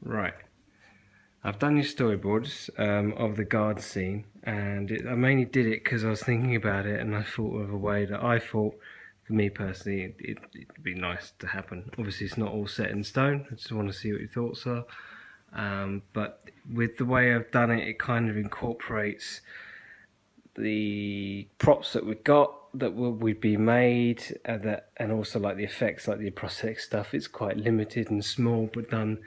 Right, I've done your storyboards of the guard scene, and I mainly did it because I was thinking about it and I thought of a way that I thought, for me personally, it'd be nice to happen. Obviously it's not all set in stone, I just want to see what your thoughts are. But with the way I've done it, it kind of incorporates the props that we've got that would be made, and also like the effects, like the prosthetic stuff. It's quite limited and small, but done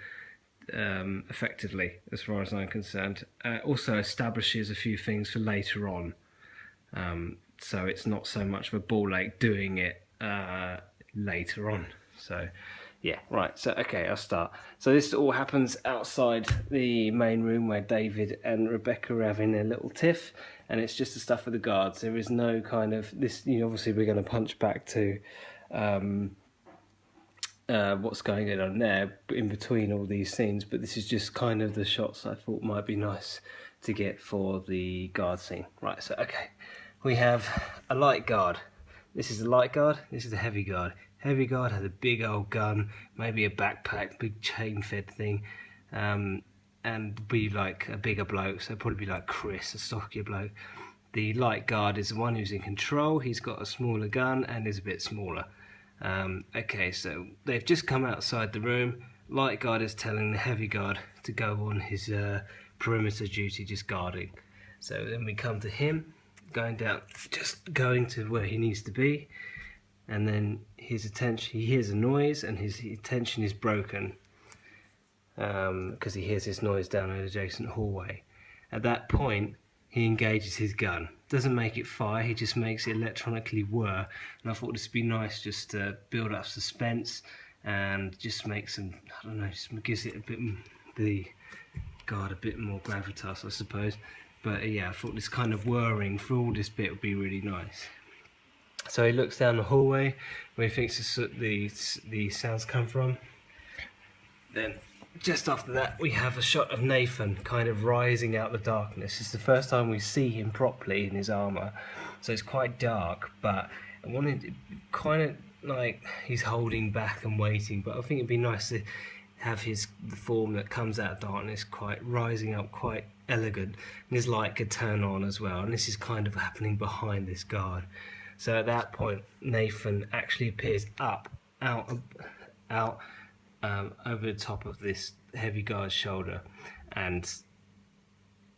effectively as far as I'm concerned. Also establishes a few things for later on, so it's not so much of a ball ache doing it later on. So yeah, right, so okay, I'll start. So this all happens outside the main room where David and Rebecca are having a little tiff, and it's just the stuff for the guards. There is no kind of this, obviously we're going to punch back to what's going on there in between all these scenes, but this is just kind of the shots I thought might be nice to get for the guard scene. Right, so okay, we have a light guard. This is the light guard, this is the heavy guard. Heavy guard has a big old gun, maybe a backpack, big chain fed thing, and be like a bigger bloke, so probably be like Chris, a stockier bloke. The light guard is the one who's in control. He's got a smaller gun and is a bit smaller. Okay, so they've just come outside the room. Light guard is telling the heavy guard to go on his perimeter duty, just guarding. So then we come to him, going down, just going to where he needs to be, and then his attention, he hears a noise and his attention is broken because he hears this noise down an adjacent hallway. At that point, he engages his gun. Doesn't make it fire, he just makes it electronically whir. And I thought this would be nice just to build up suspense and just make some, I don't know, just gives it a bit, the guard a bit more gravitas, I suppose. But yeah, I thought this kind of whirring through all this bit would be really nice. So he looks down the hallway where he thinks the sounds come from. Then just after that we have a shot of Nathan kind of rising out the darkness. It's the first time we see him properly in his armour, so it's quite dark, but I wanted kind of like he's holding back and waiting, but I think it'd be nice to have the form that comes out of darkness quite rising up, quite elegant, and his light could turn on as well, and this is kind of happening behind this guard. So at that point Nathan actually appears out over the top of this heavy guard's shoulder, and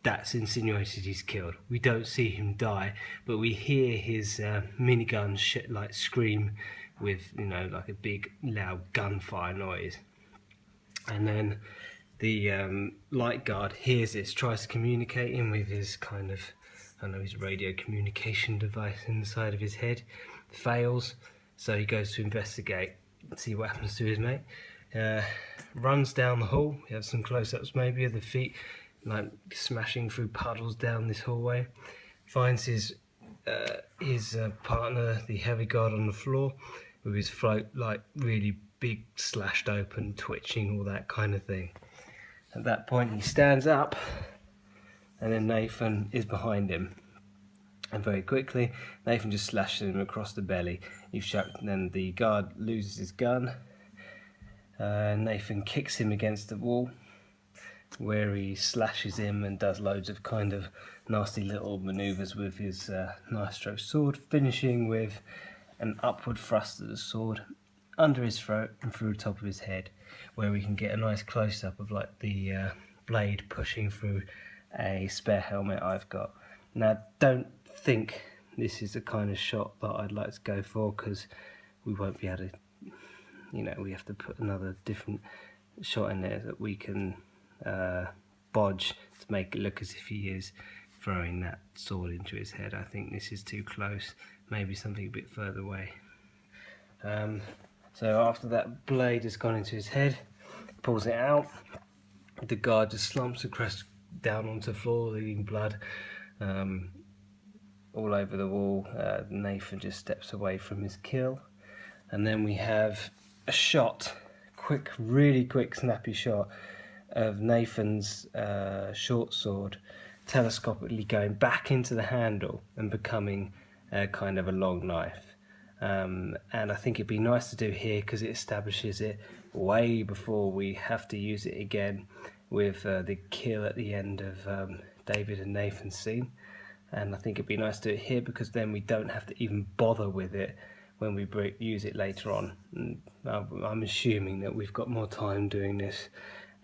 that's insinuated he's killed. We don't see him die, but we hear his minigun like scream with, like a big loud gunfire noise. And then the light guard hears this, tries to communicate him with his kind of, his radio communication device inside of his head, fails, so he goes to investigate and see what happens to his mate. Runs down the hall. We have some close-ups maybe of the feet like smashing through puddles down this hallway. Finds his partner, the heavy guard, on the floor with his throat like really big, slashed open, twitching, all that kind of thing. At that point he stands up, and then Nathan is behind him, and very quickly Nathan just slashes him across the belly. Then the guard loses his gun. Nathan kicks him against the wall, where he slashes him and does loads of kind of nasty little manoeuvres with his knife-stroke sword, finishing with an upward thrust of the sword under his throat and through the top of his head, where we can get a nice close-up of like the blade pushing through a spare helmet I've got. Now, don't think this is the kind of shot that I'd like to go for, because we won't be able to, we have to put another different shot in there that we can bodge to make it look as if he is throwing that sword into his head. I think this is too close, maybe something a bit further away. So after that blade has gone into his head, pulls it out, the guard just slumps across down onto the floor, leaving blood all over the wall. Nathan just steps away from his kill, and then we have a shot, really quick snappy shot of Nathan's short sword telescopically going back into the handle and becoming kind of a long knife. And I think it'd be nice to do here because it establishes it way before we have to use it again with the kill at the end of David and Nathan's scene. And I think it'd be nice to do it here, because then we don't have to even bother with it when we use it later on. And I'm assuming that we've got more time doing this,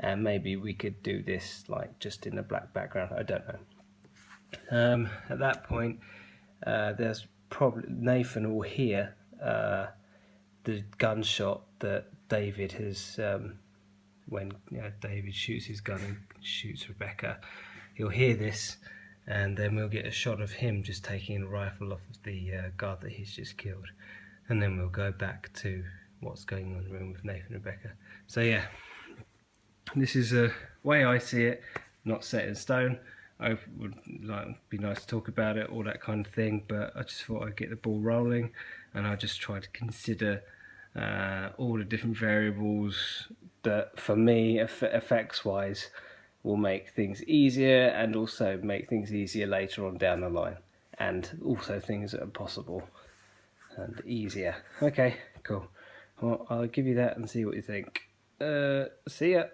and maybe we could do this like just in a black background. I don't know. At that point, there's probably Nathan will hear the gunshot that David has, when David shoots his gun and shoots Rebecca. He'll hear this, and then we'll get a shot of him just taking a rifle off of the guard that he's just killed, and then we'll go back to what's going on in the room with Nathan and Rebecca. So yeah, this is a way I see it, not set in stone. I would be nice to talk about it, all that kind of thing, but I just thought I'd get the ball rolling, and I just try to consider all the different variables that, for me, effects wise, will make things easier, and also make things easier later on down the line, and also things that are possible and easier. Okay, cool. Well, I'll give you that and see what you think. See ya.